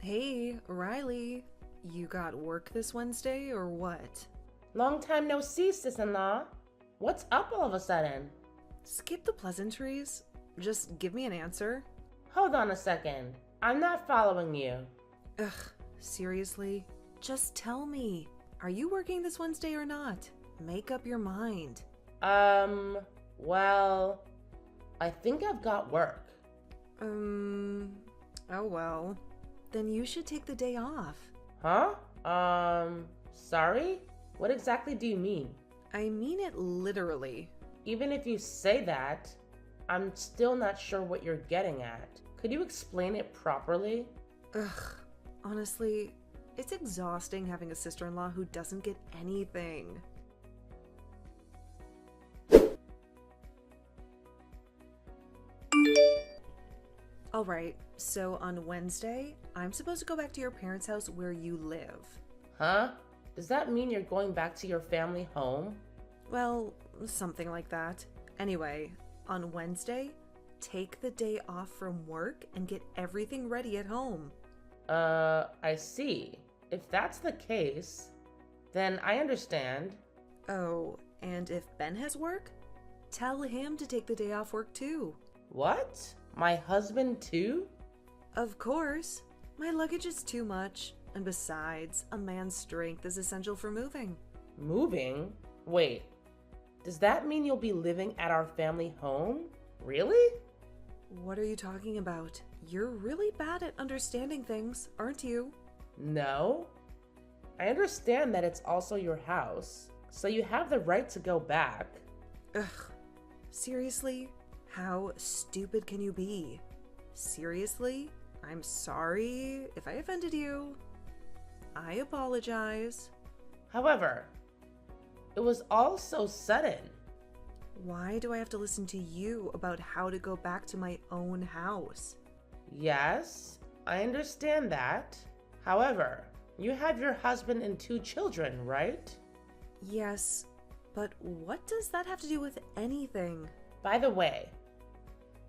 Hey, Riley, you got work this Wednesday or what? Long time no see, sis-in-law. What's up all of a sudden? Skip the pleasantries. Just give me an answer. Hold on a second. I'm not following you. Ugh, seriously? Just tell me. Are you working this Wednesday or not? Make up your mind. Well, I think I've got work. Oh well. Then you should take the day off. Huh? Sorry? What exactly do you mean? I mean it literally. Even if you say that, I'm still not sure what you're getting at. Could you explain it properly? Ugh, honestly, it's exhausting having a sister-in-law who doesn't get anything. Alright, so on Wednesday, I'm supposed to go back to your parents' house where you live. Huh? Does that mean you're going back to your family home? Well, something like that. Anyway, on Wednesday, take the day off from work and get everything ready at home. I see. If that's the case, then I understand. Oh, and if Ben has work, tell him to take the day off work too. What? My husband too? Of course. My luggage is too much. And besides, a man's strength is essential for moving. Moving? Wait, does that mean you'll be living at our family home? Really? What are you talking about? You're really bad at understanding things, aren't you? No. I understand that it's also your house, so you have the right to go back. Ugh. Seriously? How stupid can you be? Seriously? I'm sorry if I offended you. I apologize. However, it was all so sudden. Why do I have to listen to you about how to go back to my own house? Yes, I understand that. However, you have your husband and 2 children, right? Yes, but what does that have to do with anything? By the way,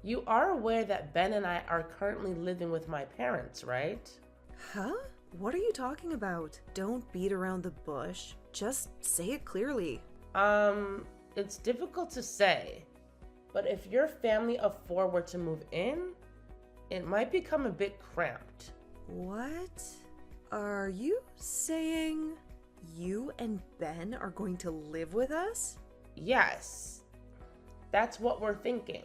you are aware that Ben and I are currently living with my parents, right? Huh? What are you talking about? Don't beat around the bush. Just say it clearly. It's difficult to say, but if your family of 4 were to move in, it might become a bit cramped. What? Are you saying you and Ben are going to live with us? Yes, that's what we're thinking.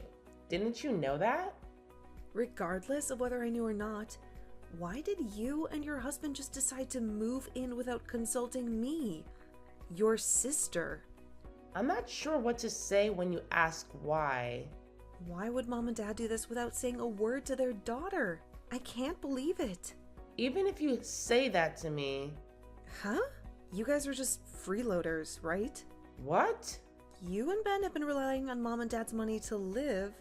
Didn't you know that? Regardless of whether I knew or not, why did you and your husband just decide to move in without consulting me, your sister? I'm not sure what to say when you ask why. Why would mom and dad do this without saying a word to their daughter? I can't believe it. Even if you say that to me. Huh? You guys are just freeloaders, right? What? You and Ben have been relying on mom and dad's money to live,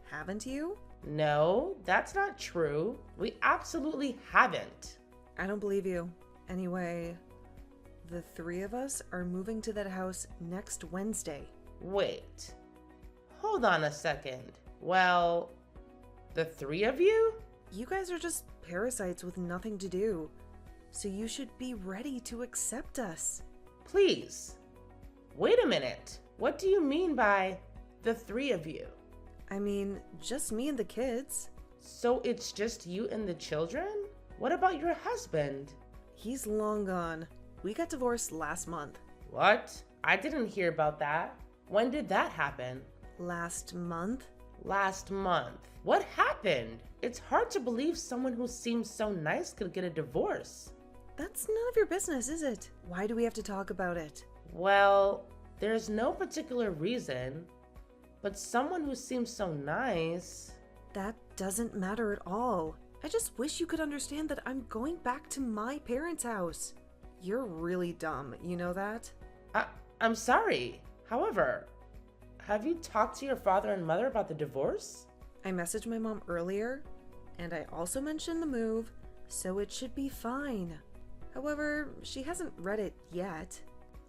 haven't you? No, that's not true. We absolutely haven't. I don't believe you. Anyway, the 3 of us are moving to that house next Wednesday. Wait. Hold on a second. Well, the 3 of you? You guys are just parasites with nothing to do, so you should be ready to accept us. Please. Wait a minute. What do you mean by the 3 of you? I mean, just me and the kids. So it's just you and the children? What about your husband? He's long gone. We got divorced last month. What? I didn't hear about that. When did that happen? Last month? Last month. What happened? It's hard to believe someone who seems so nice could get a divorce. That's none of your business, is it? Why do we have to talk about it? Well, there's no particular reason, but someone who seems so nice... That doesn't matter at all. I just wish you could understand that I'm going back to my parents' house. You're really dumb, you know that? I'm sorry. However, have you talked to your father and mother about the divorce? I messaged my mom earlier, and I also mentioned the move, so it should be fine. However, she hasn't read it yet.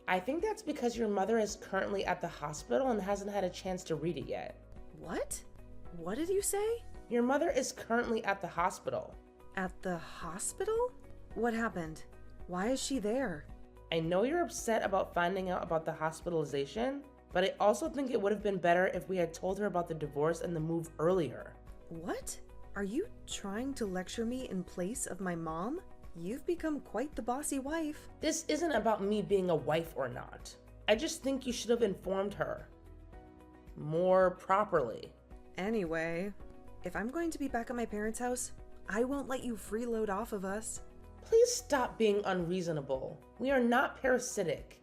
I think that's because your mother is currently at the hospital and hasn't had a chance to read it yet. What? What did you say? Your mother is currently at the hospital. At the hospital? What happened? Why is she there? I know you're upset about finding out about the hospitalization, but I also think it would have been better if we had told her about the divorce and the move earlier. What? Are you trying to lecture me in place of my mom? You've become quite the bossy wife. This isn't about me being a wife or not. I just think you should have informed her more properly. Anyway, if I'm going to be back at my parents' house, I won't let you freeload off of us. Please stop being unreasonable. We are not parasitic.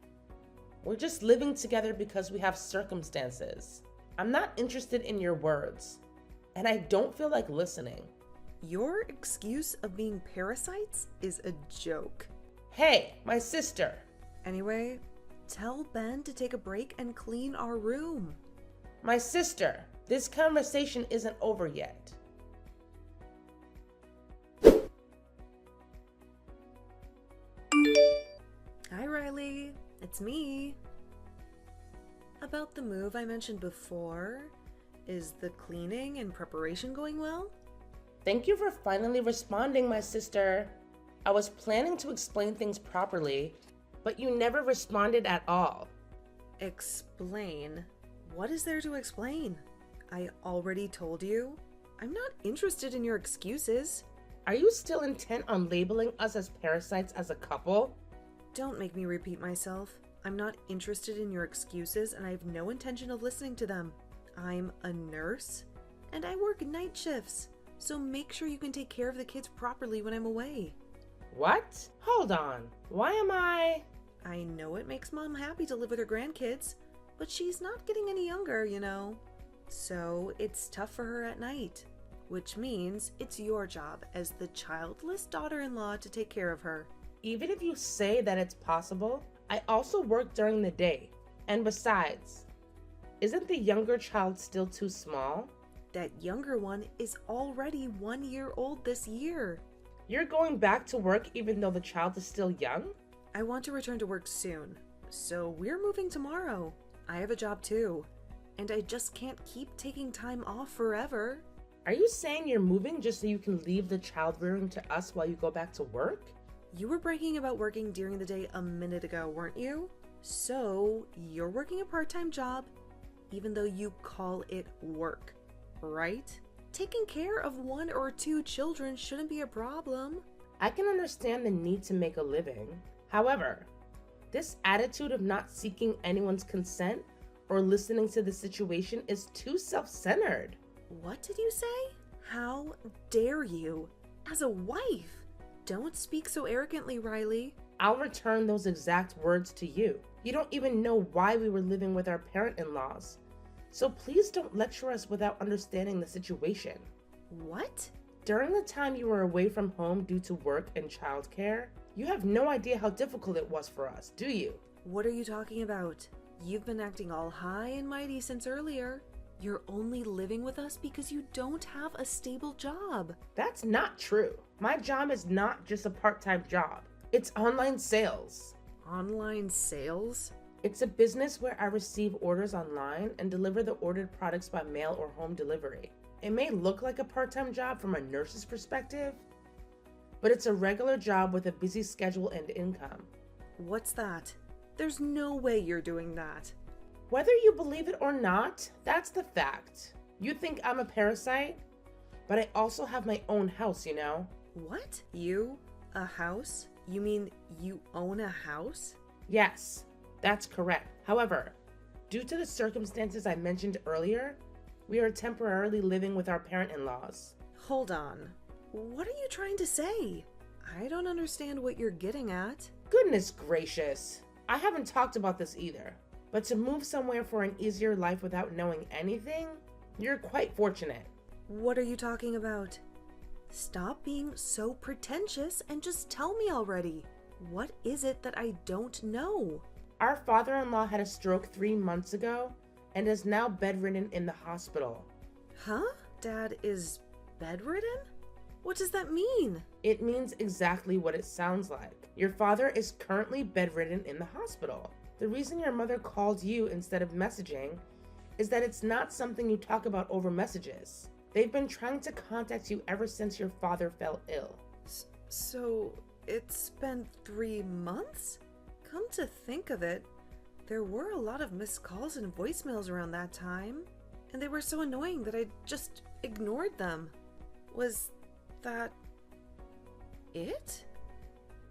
We're just living together because we have circumstances. I'm not interested in your words, and I don't feel like listening. Your excuse of being parasites is a joke. Hey, my sister. Anyway, tell Ben to take a break and clean our room. My sister, this conversation isn't over yet. Hi, Riley. It's me. About the move I mentioned before, is the cleaning and preparation going well? Thank you for finally responding, my sister. I was planning to explain things properly, but you never responded at all. Explain? What is there to explain? I already told you. I'm not interested in your excuses. Are you still intent on labeling us as parasites as a couple? Don't make me repeat myself. I'm not interested in your excuses, and I have no intention of listening to them. I'm a nurse, and I work night shifts, so make sure you can take care of the kids properly when I'm away. What? Hold on. Why am I... I know it makes Mom happy to live with her grandkids, but she's not getting any younger, you know. So it's tough for her at night, which means it's your job as the childless daughter-in-law to take care of her. Even if you say that it's possible, I also work during the day. And besides, isn't the younger child still too small? That younger one is already 1 year old this year. You're going back to work even though the child is still young? I want to return to work soon, so we're moving tomorrow. I have a job too, and I just can't keep taking time off forever. Are you saying you're moving just so you can leave the child rearing to us while you go back to work? You were bragging about working during the day a minute ago, weren't you? So, you're working a part-time job, even though you call it work, right? Taking care of 1 or 2 children shouldn't be a problem. I can understand the need to make a living. However, this attitude of not seeking anyone's consent or listening to the situation is too self-centered. What did you say? How dare you? As a wife! Don't speak so arrogantly, Riley. I'll return those exact words to you. You don't even know why we were living with our parent-in-laws. So please don't lecture us without understanding the situation. What? During the time you were away from home due to work and childcare, you have no idea how difficult it was for us, do you? What are you talking about? You've been acting all high and mighty since earlier. You're only living with us because you don't have a stable job. That's not true. My job is not just a part-time job. It's online sales. Online sales? It's a business where I receive orders online and deliver the ordered products by mail or home delivery. It may look like a part-time job from a nurse's perspective, but it's a regular job with a busy schedule and income. What's that? There's no way you're doing that. Whether you believe it or not, that's the fact. You think I'm a parasite, but I also have my own house, you know? What? You? A house? You mean you own a house? Yes, that's correct. However, due to the circumstances I mentioned earlier, we are temporarily living with our parent-in-laws. Hold on. What are you trying to say? I don't understand what you're getting at. Goodness gracious. I haven't talked about this either. But to move somewhere for an easier life without knowing anything, you're quite fortunate. What are you talking about? Stop being so pretentious and just tell me already. What is it that I don't know? Our father-in-law had a stroke 3 months ago and is now bedridden in the hospital. Huh? Dad is bedridden? What does that mean? It means exactly what it sounds like. Your father is currently bedridden in the hospital. The reason your mother called you instead of messaging is that it's not something you talk about over messages. They've been trying to contact you ever since your father fell ill. So it's been 3 months? Come to think of it, there were a lot of missed calls and voicemails around that time, and they were so annoying that I just ignored them. Was that it?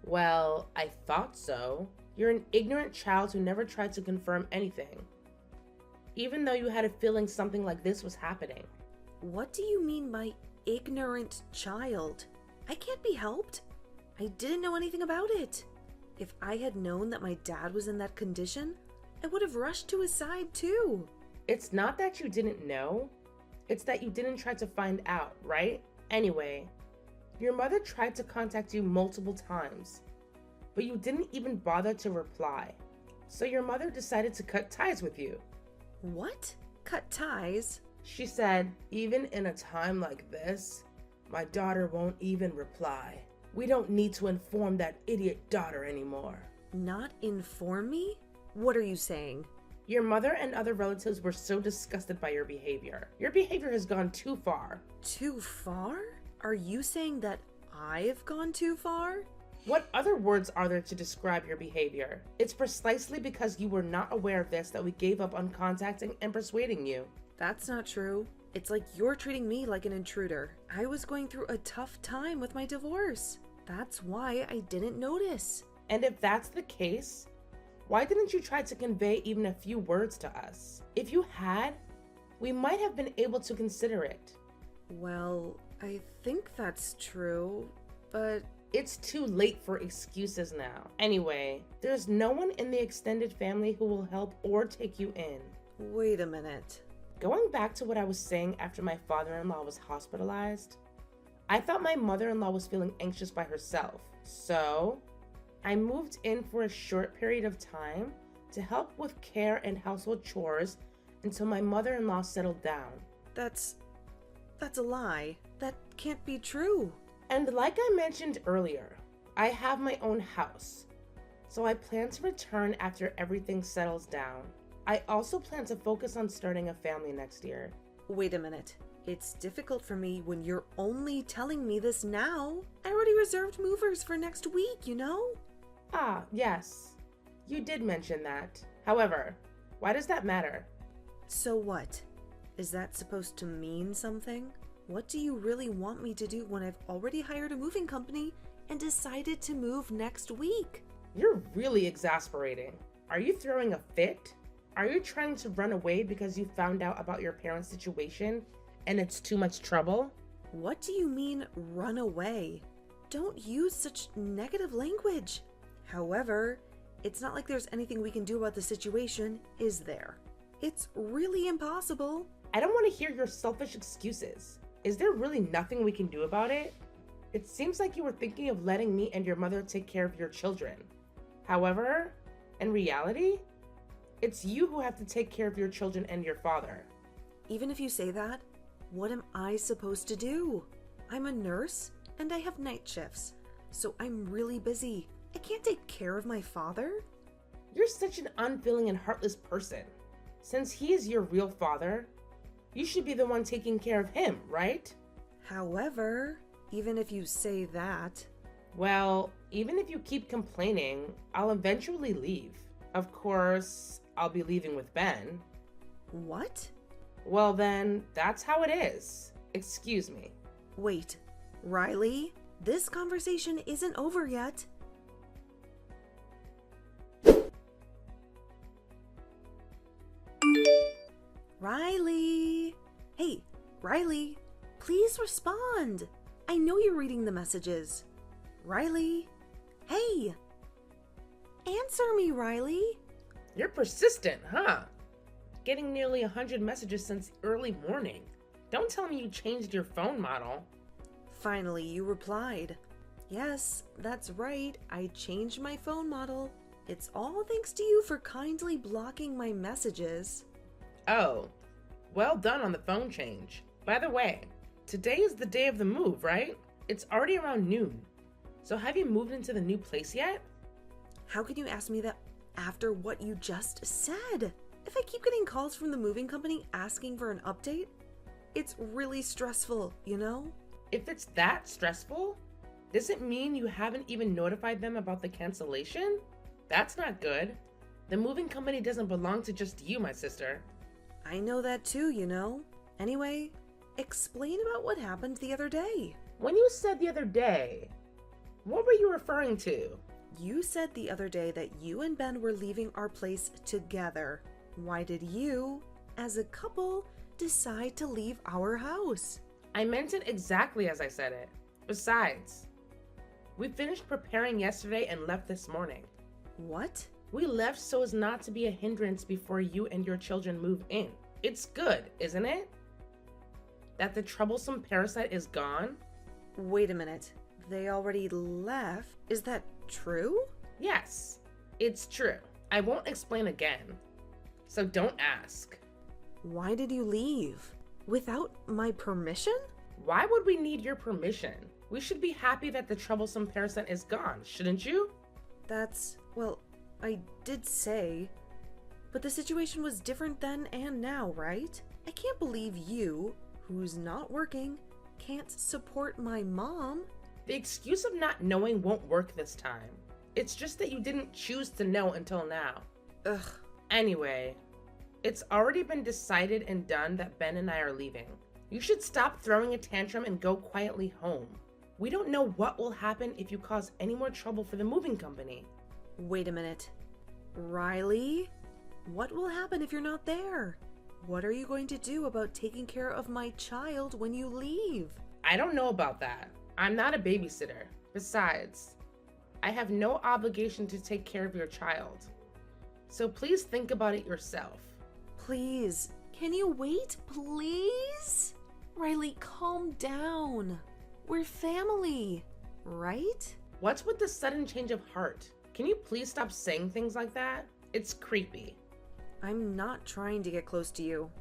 Well, I thought so. You're an ignorant child who never tried to confirm anything, even though you had a feeling something like this was happening. What do you mean by ignorant child? I can't be helped. I didn't know anything about it. If I had known that my dad was in that condition, I would have rushed to his side too. It's not that you didn't know, it's that you didn't try to find out, right? Anyway, your mother tried to contact you multiple times, but you didn't even bother to reply. So your mother decided to cut ties with you. What? Cut ties? She said, even in a time like this, my daughter won't even reply. We don't need to inform that idiot daughter anymore. Not inform me? What are you saying? Your mother and other relatives were so disgusted by your behavior. Your behavior has gone too far. Too far? Are you saying that I've gone too far? What other words are there to describe your behavior? It's precisely because you were not aware of this that we gave up on contacting and persuading you. That's not true. It's like you're treating me like an intruder. I was going through a tough time with my divorce. That's why I didn't notice. And if that's the case, why didn't you try to convey even a few words to us? If you had, we might have been able to consider it. Well, I think that's true, but it's too late for excuses now. Anyway, there's no one in the extended family who will help or take you in. wait a minute. Going back to what I was saying after my father-in-law was hospitalized, I thought my mother-in-law was feeling anxious by herself. So, I moved in for a short period of time to help with care and household chores until my mother-in-law settled down. That's a lie. That can't be true. And like I mentioned earlier, I have my own house, so I plan to return after everything settles down. I also plan to focus on starting a family next year. Wait a minute. It's difficult for me when you're only telling me this now. I already reserved movers for next week, you know? Ah, yes. You did mention that. However, why does that matter? So what? Is that supposed to mean something? What do you really want me to do when I've already hired a moving company and decided to move next week? You're really exasperating. Are you throwing a fit? Are you trying to run away because you found out about your parents' situation and it's too much trouble? What do you mean, run away? Don't use such negative language. However, it's not like there's anything we can do about the situation, is there? It's really impossible. I don't want to hear your selfish excuses. Is there really nothing we can do about it? It seems like you were thinking of letting me and your mother take care of your children. However, in reality, it's you who have to take care of your children and your father. Even if you say that, what am I supposed to do? I'm a nurse and I have night shifts, so I'm really busy. I can't take care of my father. You're such an unfeeling and heartless person. Since he is your real father, you should be the one taking care of him, right? However, even if you say that... Well, even if you keep complaining, I'll eventually leave. Of course, I'll be leaving with Ben. What? Well then, that's how it is. Excuse me. Wait, Riley? This conversation isn't over yet. Riley! Hey, Riley, please respond. I know you're reading the messages. Riley? Hey! Answer me, Riley. You're persistent, huh? Getting nearly 100 messages since early morning. Don't tell me you changed your phone model. Finally, you replied. Yes, that's right. I changed my phone model. It's all thanks to you for kindly blocking my messages. Oh, well done on the phone change. By the way, today is the day of the move, right? It's already around noon. So have you moved into the new place yet? How can you ask me that after what you just said? If I keep getting calls from the moving company asking for an update, it's really stressful, you know? If it's that stressful, Does it mean you haven't even notified them about the cancellation? That's not good. The moving company doesn't belong to just you, my sister. I know that too, you know. Anyway, explain about what happened the other day. When you said the other day, what were you referring to? You said the other day that you and Ben were leaving our place together. Why did you, as a couple, decide to leave our house? I meant it exactly as I said it. Besides, we finished preparing yesterday and left this morning. What? We left so as not to be a hindrance before you and your children move in. It's good, isn't it? That the troublesome parasite is gone? Wait a minute. They already left? Is that true? Yes, it's true. I won't explain again. So don't ask. Why did you leave? Without my permission? Why would we need your permission? We should be happy that the troublesome parasite is gone, shouldn't you? Well, I did say, but the situation was different then and now, right? I can't believe you, who's not working, can't support my mom. The excuse of not knowing won't work this time. It's just that you didn't choose to know until now. Ugh. Anyway, it's already been decided and done that Ben and I are leaving. You should stop throwing a tantrum and go quietly home. We don't know what will happen if you cause any more trouble for the moving company. Wait a minute. Riley? What will happen if you're not there? What are you going to do about taking care of my child when you leave? I don't know about that. I'm not a babysitter. Besides, I have no obligation to take care of your child. So please think about it yourself. Please, can you wait, please? Riley, calm down. We're family, right? What's with the sudden change of heart? Can you please stop saying things like that? It's creepy. I'm not trying to get close to you.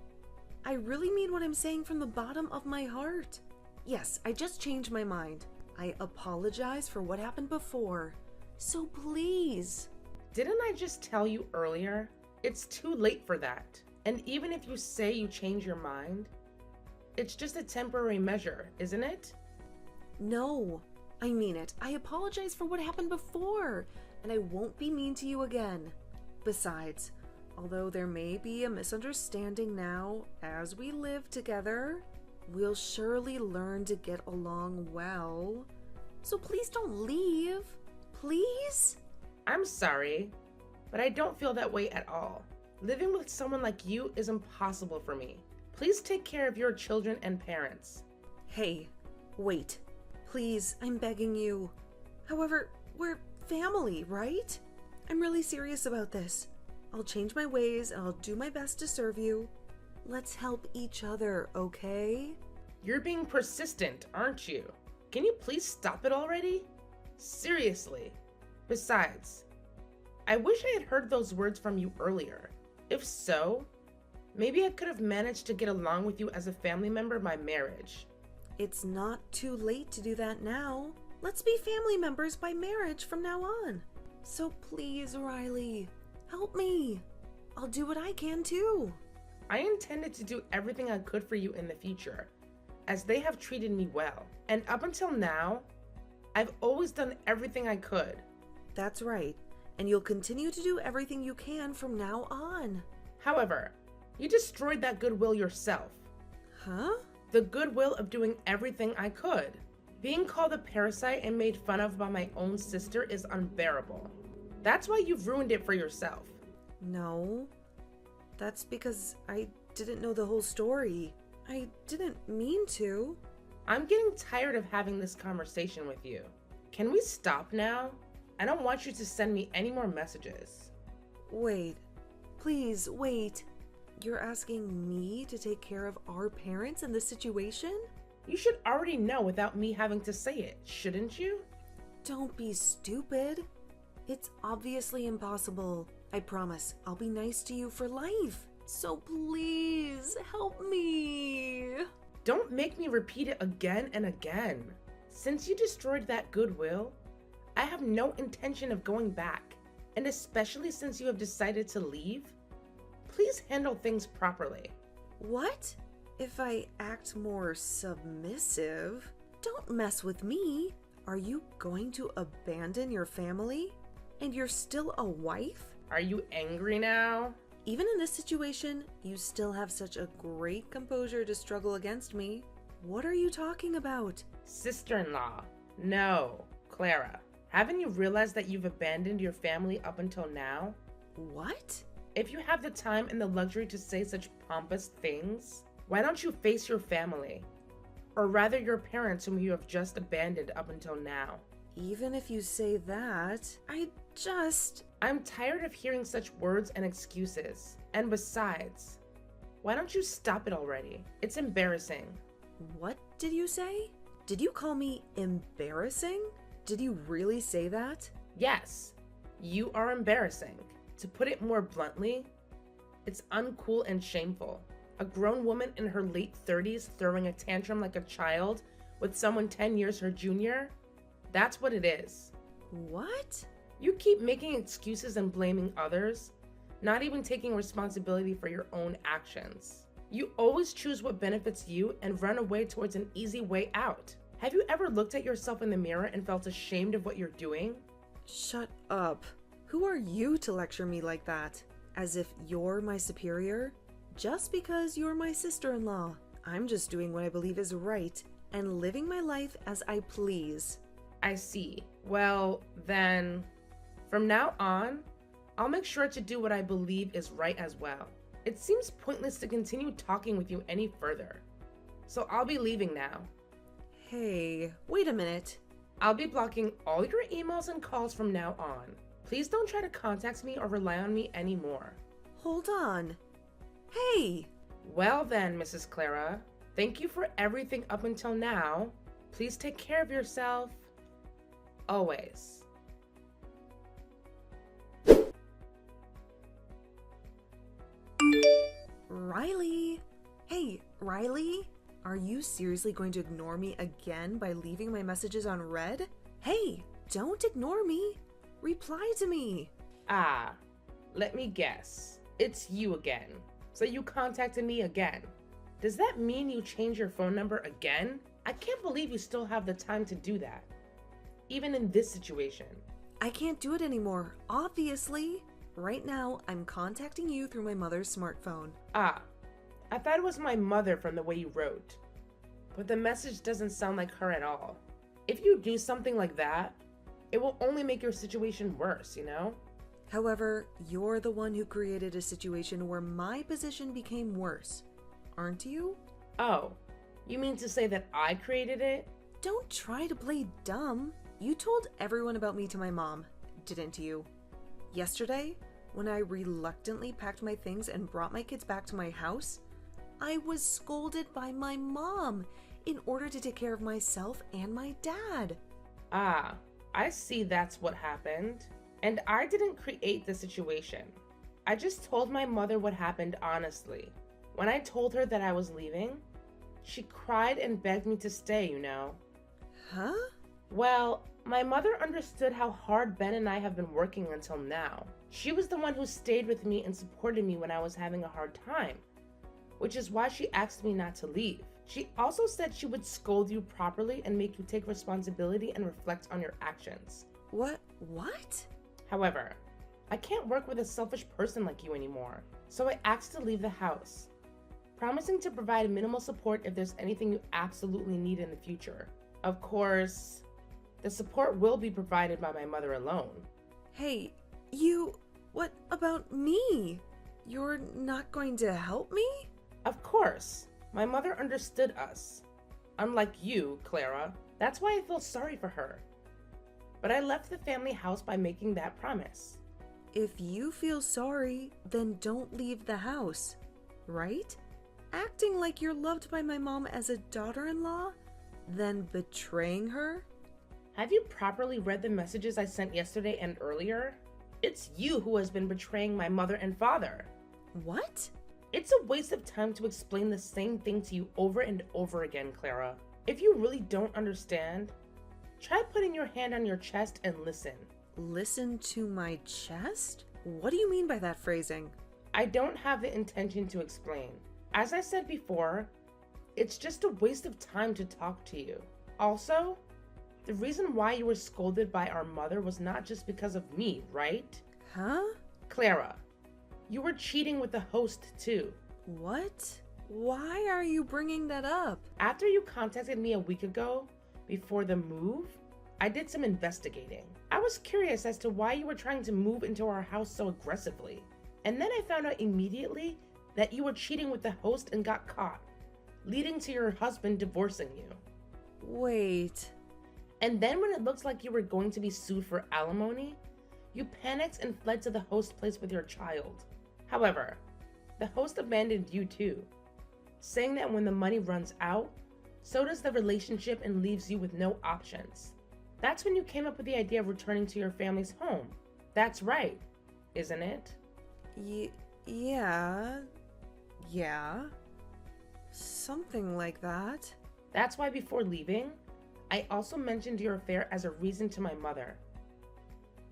I really mean what I'm saying from the bottom of my heart. Yes, I just changed my mind. I apologize for what happened before. So please. Didn't I just tell you earlier? It's too late for that. And even if you say you change your mind, it's just a temporary measure, isn't it? No, I mean it. I apologize for what happened before, and I won't be mean to you again. Besides, although there may be a misunderstanding now as we live together, we'll surely learn to get along well. So please don't leave. Please? I'm sorry, but I don't feel that way at all. Living with someone like you is impossible for me. Please take care of your children and parents. Hey, wait. Please, I'm begging you. However, we're family, right? I'm really serious about this. I'll change my ways and I'll do my best to serve you. Let's help each other, okay? You're being persistent, aren't you? Can you please stop it already? Seriously. Besides, I wish I had heard those words from you earlier. If so, maybe I could have managed to get along with you as a family member by marriage. It's not too late to do that now. Let's be family members by marriage from now on. So please, Riley, help me. I'll do what I can too. I intended to do everything I could for you in the future, as they have treated me well. And up until now, I've always done everything I could. That's right. And you'll continue to do everything you can from now on. However, you destroyed that goodwill yourself. Huh? The goodwill of doing everything I could. Being called a parasite and made fun of by my own sister is unbearable. That's why you've ruined it for yourself. No. That's because I didn't know the whole story. I didn't mean to. I'm getting tired of having this conversation with you. Can we stop now? I don't want you to send me any more messages. Wait. Please, wait. You're asking me to take care of our parents in this situation? You should already know without me having to say it, shouldn't you? Don't be stupid. It's obviously impossible. I promise I'll be nice to you for life. So please, help me. Don't make me repeat it again and again. Since you destroyed that goodwill, I have no intention of going back. And especially since you have decided to leave, please handle things properly. What? If I act more submissive? Don't mess with me. Are you going to abandon your family? And you're still a wife? Are you angry now? Even in this situation, you still have such a great composure to struggle against me. What are you talking about? Sister-in-law. No, Clara. Haven't you realized that you've abandoned your family up until now? What? If you have the time and the luxury to say such pompous things, why don't you face your family? Or rather your parents whom you have just abandoned up until now. Even if you say that, I'm tired of hearing such words and excuses. And besides, why don't you stop it already? It's embarrassing. What did you say? Did you call me embarrassing? Did you really say that? Yes, you are embarrassing. To put it more bluntly, it's uncool and shameful. A grown woman in her late 30s throwing a tantrum like a child with someone 10 years her junior? That's what it is. What? You keep making excuses and blaming others, not even taking responsibility for your own actions. You always choose what benefits you and run away towards an easy way out. Have you ever looked at yourself in the mirror and felt ashamed of what you're doing? Shut up. Who are you to lecture me like that? As if you're my superior? Just because you're my sister-in-law. I'm just doing what I believe is right and living my life as I please. I see. Well, then, from now on, I'll make sure to do what I believe is right as well. It seems pointless to continue talking with you any further. So I'll be leaving now. Hey, wait a minute. I'll be blocking all your emails and calls from now on. Please don't try to contact me or rely on me anymore. Hold on. Hey! Well then, Mrs. Clara, thank you for everything up until now. Please take care of yourself. Always. Riley! Hey, Riley? Are you seriously going to ignore me again by leaving my messages on read? Hey, don't ignore me. Reply to me. Ah, let me guess. It's you again. So you contacted me again. Does that mean you changed your phone number again? I can't believe you still have the time to do that. Even in this situation. I can't do it anymore, obviously. Right now, I'm contacting you through my mother's smartphone. Ah, I thought it was my mother from the way you wrote. But the message doesn't sound like her at all. If you do something like that, it will only make your situation worse, you know? However, you're the one who created a situation where my position became worse, aren't you? Oh, you mean to say that I created it? Don't try to play dumb. You told everyone about me to my mom, didn't you? Yesterday, when I reluctantly packed my things and brought my kids back to my house, I was scolded by my mom in order to take care of myself and my dad. Ah, I see that's what happened. And I didn't create the situation. I just told my mother what happened honestly. When I told her that I was leaving, she cried and begged me to stay, you know. Huh? Well, my mother understood how hard Ben and I have been working until now. She was the one who stayed with me and supported me when I was having a hard time, which is why she asked me not to leave. She also said she would scold you properly and make you take responsibility and reflect on your actions. What? However, I can't work with a selfish person like you anymore, so I asked to leave the house, promising to provide minimal support if there's anything you absolutely need in the future. Of course, the support will be provided by my mother alone. Hey, what about me? You're not going to help me? Of course, my mother understood us. Unlike you, Clara, that's why I feel sorry for her. But I left the family house by making that promise. If you feel sorry, then don't leave the house, right? Acting like you're loved by my mom as a daughter-in-law, then betraying her? Have you properly read the messages I sent yesterday and earlier? It's you who has been betraying my mother and father. What? It's a waste of time to explain the same thing to you over and over again, Clara. If you really don't understand, try putting your hand on your chest and listen. Listen to my chest? What do you mean by that phrasing? I don't have the intention to explain. As I said before, it's just a waste of time to talk to you. Also, The reason why you were scolded by our mother was not just because of me, right? Huh? Clara, you were cheating with the host too. What? Why are you bringing that up? After you contacted me a week ago, before the move, I did some investigating. I was curious as to why you were trying to move into our house so aggressively. And then I found out immediately that you were cheating with the host and got caught, leading to your husband divorcing you. Wait. And then when it looks like you were going to be sued for alimony, you panicked and fled to the host place with your child. However, the host abandoned you too, saying that when the money runs out, so does the relationship and leaves you with no options. That's when you came up with the idea of returning to your family's home. That's right, isn't it? Yeah. Something like that. That's why before leaving, I also mentioned your affair as a reason to my mother.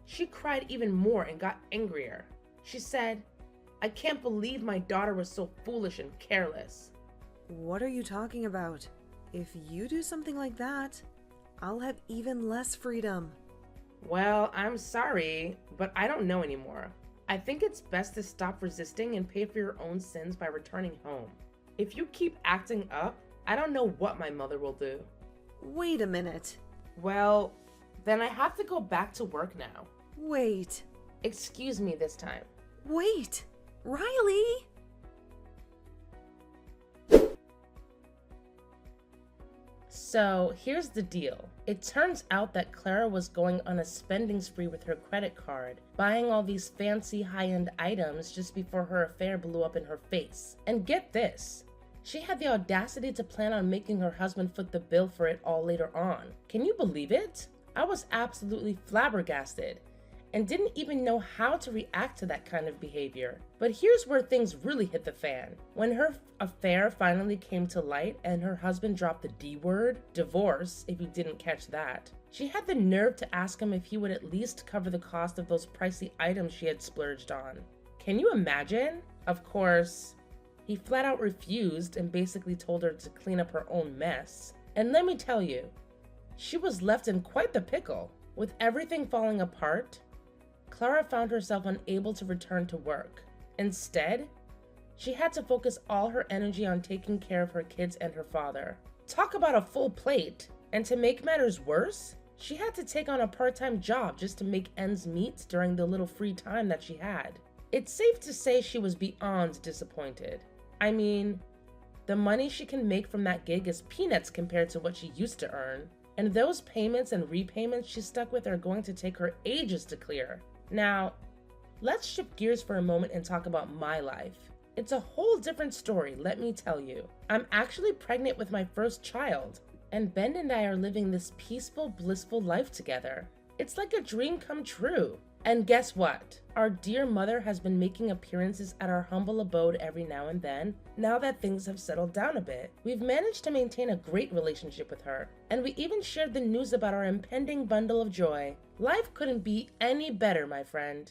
She cried even more and got angrier. She said, "I can't believe my daughter was so foolish and careless." What are you talking about? If you do something like that, I'll have even less freedom. Well, I'm sorry, but I don't know anymore. I think it's best to stop resisting and pay for your own sins by returning home. If you keep acting up, I don't know what my mother will do. Wait a minute. Well, then I have to go back to work now. Wait. Excuse me this time. Wait. Riley! So here's the deal. It turns out that Clara was going on a spending spree with her credit card, buying all these fancy high-end items just before her affair blew up in her face. And get this, she had the audacity to plan on making her husband foot the bill for it all later on. Can you believe it? I was absolutely flabbergasted and didn't even know how to react to that kind of behavior. But here's where things really hit the fan. When her affair finally came to light and her husband dropped the D word, divorce, if you didn't catch that, she had the nerve to ask him if he would at least cover the cost of those pricey items she had splurged on. Can you imagine? Of course, he flat out refused and basically told her to clean up her own mess. And let me tell you, she was left in quite the pickle. With everything falling apart, Clara found herself unable to return to work. Instead, she had to focus all her energy on taking care of her kids and her father. Talk about a full plate! And to make matters worse, she had to take on a part-time job just to make ends meet during the little free time that she had. It's safe to say she was beyond disappointed. I mean, the money she can make from that gig is peanuts compared to what she used to earn. And those payments and repayments she's stuck with are going to take her ages to clear. Now, let's shift gears for a moment and talk about my life. It's a whole different story, let me tell you. I'm actually pregnant with my first child, and Ben and I are living this peaceful, blissful life together. It's like a dream come true. And guess what? Our dear mother has been making appearances at our humble abode every now and then, now that things have settled down a bit. We've managed to maintain a great relationship with her, and we even shared the news about our impending bundle of joy. Life couldn't be any better, my friend.